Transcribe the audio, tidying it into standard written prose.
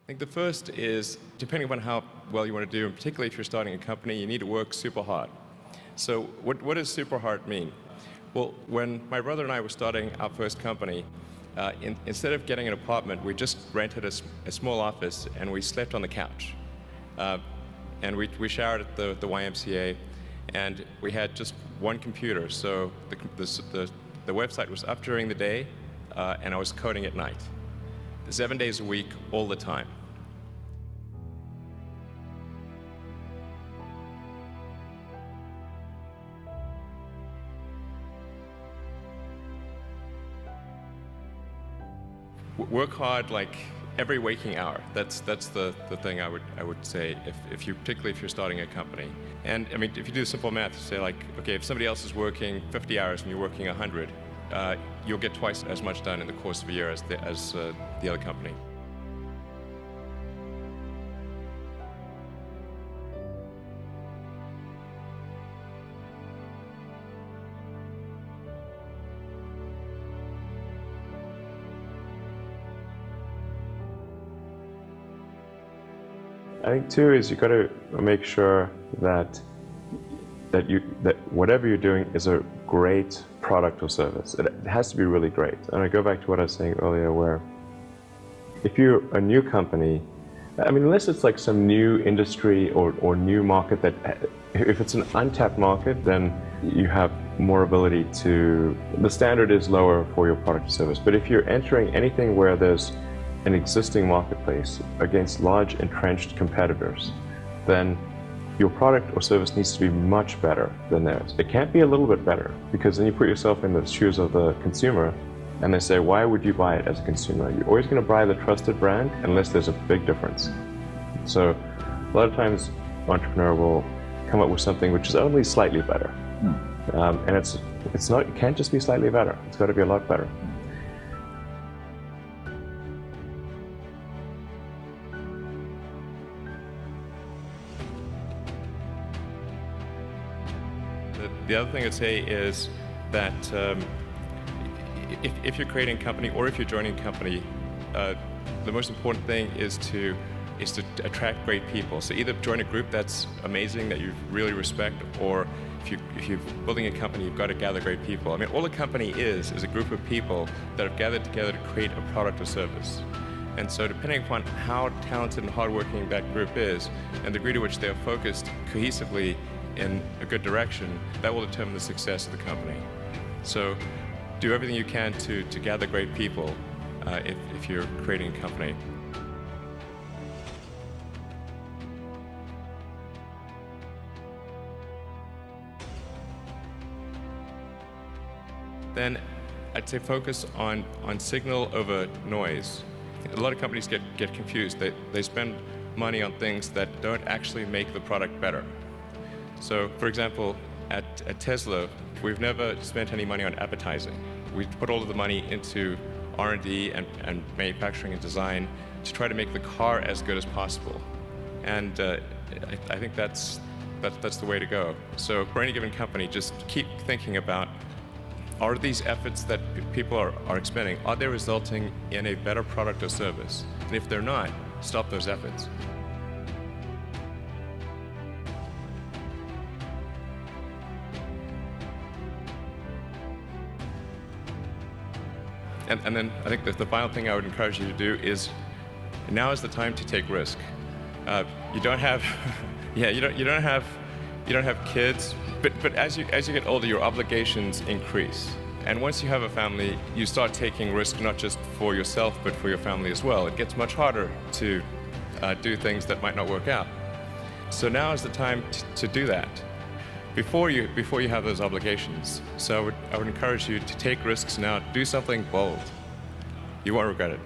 I think the first is, depending upon how well you want to do, and particularly if you're starting a company, you need to work super hard. So what does super hard mean? Well, when my brother and I were starting our first company, instead of getting an apartment, we just rented a small office and we slept on the couch. And we showered at the YMCA, and we had just one computer. So the website was up during the day, and I was coding at night. 7 days a week, all the time. Work hard like every waking hour. That's the thing I would say particularly if you're starting a company. And I mean, if you do simple math, you say like, okay, if somebody else is working 50 hours and you're working 100, you'll get twice as much done in the course of a year as the other company. I think too is you got to make sure that whatever you're doing is a great product or service. It has to be really great. And I go back to what I was saying earlier, where if you're a new company, I mean, unless it's like some new industry or new market that, if it's an untapped market, then you have more ability to, the standard is lower for your product or service. But if you're entering anything where there's an existing marketplace against large entrenched competitors, then your product or service needs to be much better than theirs. It can't be a little bit better, because then you put yourself in the shoes of the consumer and they say, why would you buy it as a consumer? You're always going to buy the trusted brand unless there's a big difference. So a lot of times entrepreneur will come up with something which is only slightly better. And it can't just be slightly better. It's got to be a lot better. The other thing I'd say is that if you're creating a company or if you're joining a company, the most important thing is to attract great people. So either join a group that's amazing, that you really respect, or if you're building a company, you've got to gather great people. I mean, all a company is a group of people that have gathered together to create a product or service. And so depending upon how talented and hardworking that group is, and the degree to which they're focused cohesively in a good direction, that will determine the success of the company. So do everything you can to gather great people if you're creating a company. Then I'd say focus on signal over noise. A lot of companies get confused. They spend money on things that don't actually make the product better. So, for example, at Tesla, we've never spent any money on advertising. We put all of the money into R&D and manufacturing and design to try to make the car as good as possible. And I think that's the way to go. So for any given company, just keep thinking about, are these efforts that people are expending, are they resulting in a better product or service? And if they're not, stop those efforts. And then I think that the final thing I would encourage you to do is, now is the time to take risk. You don't have, you don't have kids, but as you get older, your obligations increase. And once you have a family, you start taking risk not just for yourself, but for your family as well. It gets much harder to do things that might not work out. So now is the time to do that, before you have those obligations. So I would encourage you to take risks now. Do something bold. You won't regret it.